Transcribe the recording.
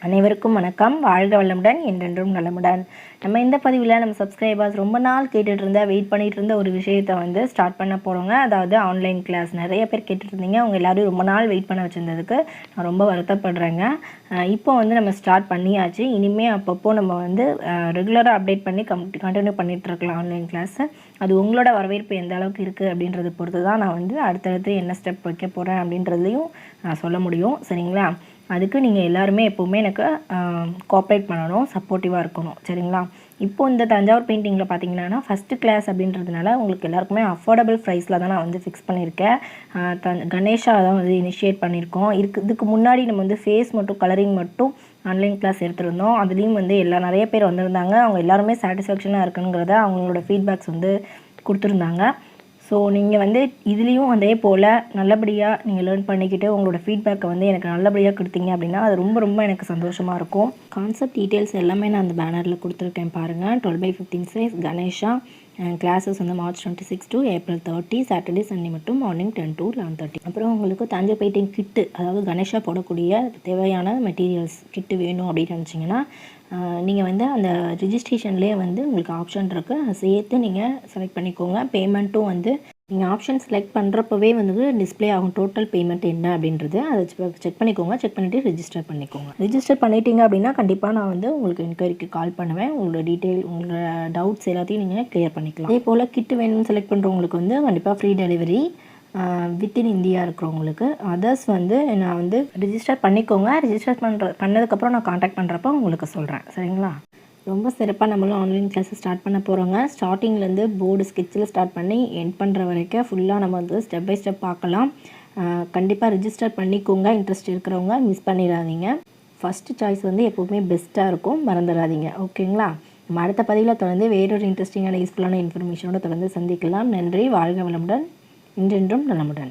அனைவருக்கும் வணக்கம். வாழ்க வளமுடன், என்றென்றும் நலமுடன். நம்ம இந்த பதிவில் நம்ம சப்ஸ்கிரைபர்ஸ் ரொம்ப நாள் வெயிட் பண்ணிட்டு இருந்த ஒரு விஷயத்தை ஸ்டார்ட் பண்ண போகிறோங்க. அதாவது ஆன்லைன் கிளாஸ். நிறைய பேர் கேட்டுட்டு இருந்தீங்க. அவங்க எல்லோரும் ரொம்ப நாள் வெயிட் பண்ண வச்சுருந்ததுக்கு நான் ரொம்ப வருத்தப்படுறேங்க. இப்போ நம்ம ஸ்டார்ட் பண்ணியாச்சு. இனிமேல் அப்பப்போ நம்ம ரெகுலராக அப்டேட் பண்ணி கண்டினியூ பண்ணிகிட்டு இருக்கலாம் ஆன்லைன் கிளாஸை. அது உங்களோட வரவேற்பு எந்த அளவுக்கு இருக்குது அப்படின்றத பொறுத்து தான் நான் அடுத்தடுத்து என்ன ஸ்டெப் வைக்க போகிறேன் அப்படின்றதையும் நான் சொல்ல முடியும். சரிங்களா? அதுக்கு நீங்கள் எல்லாருமே எப்போவுமே எனக்கு கோஆப்ரேட் பண்ணணும், சப்போர்ட்டிவாக இருக்கணும். சரிங்களா? இப்போது இந்த தஞ்சாவூர் பெயிண்டிங்கில் பார்த்தீங்கன்னா ஃபஸ்ட்டு கிளாஸ் அப்படின்றதுனால உங்களுக்கு எல்லாருக்குமே அஃபோர்டபுள் ப்ரைஸில் தான் நான் ஃபிக்ஸ் பண்ணியிருக்கேன். கணேஷா தான் இனிஷியேட் பண்ணியிருக்கோம். இதுக்கு முன்னாடி நம்ம ஃபேஸ் மட்டும் கலரிங் மட்டும் ஆன்லைன் கிளாஸ் எடுத்துருந்தோம். அதுலேயும் நிறைய பேர் வந்திருந்தாங்க. அவங்க எல்லாருமே சாட்டிஸ்ஃபேக்ஷனாக இருக்குங்கிறத அவங்களோட ஃபீட்பேக்ஸ் கொடுத்துருந்தாங்க. ஸோ நீங்கள் இதுலேயும் அதே போல் நல்லபடியாக நீங்கள் லேர்ன் பண்ணிக்கிட்டு உங்களோட ஃபீட்பேக்கை எனக்கு நல்லபடியாக கொடுத்தீங்க அப்படின்னா அது ரொம்ப ரொம்ப எனக்கு சந்தோஷமாக இருக்கும். கான்செப்ட் டீட்டெயில்ஸ் எல்லாமே நான் அந்த பேனரில் கொடுத்துருக்கேன் பாருங்கள். 12/15 size Ganesha. Classes March 26 to April 30, Saturday Sunday மட்டும் மார்னிங் 10 to 11:30. அப்புறம் உங்களுக்கு தஞ்சை பெயிண்டிங் கிட்டு, அதாவது கணேஷா போடக்கூடிய தேவையான மெட்டீரியல்ஸ் கிட்டு வேணும் அப்படின்னு நினச்சிங்கன்னா நீங்கள் அந்த ரிஜிஸ்ட்ரேஷன்லேயே உங்களுக்கு ஆப்ஷன் இருக்குது. அதை சேர்த்து நீங்கள் செலக்ட் பண்ணிக்கோங்க. பேமெண்ட்டும் நீங்கள் ஆப்ஷன் செலக்ட் பண்ணுறப்பவே டிஸ்பிளே ஆகும் டோட்டல் பேமெண்ட் என்ன அப்படின்றது. அதை செக் பண்ணிக்கோங்க. செக் பண்ணிவிட்டு ரிஜிஸ்டர் பண்ணிக்கோங்க. ரிஜிஸ்டர் பண்ணிட்டீங்க அப்படின்னா கண்டிப்பாக நான் உங்களுக்கு என்கொயரிக்கு கால் பண்ணுவேன். உங்களோட டீட்டெயில், உங்களோட டவுட்ஸ் எல்லாத்தையும் நீங்கள் கிளியர் பண்ணிக்கலாம். அதே போல் கிட்டு வேணும்னு செலக்ட் பண்ணுறவங்களுக்கு கண்டிப்பாக ஃப்ரீ டெலிவரி வித்தின் இந்தியா இருக்கிறவங்களுக்கு. அதர்ஸ் நான் ரிஜிஸ்டர் பண்ணிக்கோங்க. ரிஜிஸ்டர் பண்ணதுக்கப்புறம் நான் காண்டாக்ட் பண்ணுறப்போ உங்களுக்கு சொல்கிறேன். சரிங்களா? ரொம்ப சிறப்பாக நம்மளும் ஆன்லைன் கிளாஸஸ் ஸ்டார்ட் பண்ண போகிறோங்க. ஸ்டார்டிங்லேருந்து போர்டு ஸ்கெட்சில் ஸ்டார்ட் பண்ணி எண்ட் பண்ணுற வரைக்கும் ஃபுல்லாக நம்ம ஸ்டெப் பை ஸ்டெப் பார்க்கலாம். கண்டிப்பாக ரிஜிஸ்டர் பண்ணிக்கோங்க. இன்ட்ரெஸ்ட் இருக்கிறவங்க மிஸ் பண்ணிடாதீங்க. ஃபஸ்ட்டு சாய்ஸ் எப்போவுமே பெஸ்ட்டாக இருக்கும், மறந்துடாதீங்க. ஓகேங்களா? நம்ம அடுத்த பதிவில் தொடர்ந்து வேறொரு இன்ட்ரெஸ்டிங்கான யூஸ்ஃபுல்லான இன்ஃபர்மேஷனோட தொடர்ந்து சந்திக்கலாம். நன்றி. வாழ்க வளமுடன், என்றென்றும் நலமுடன்.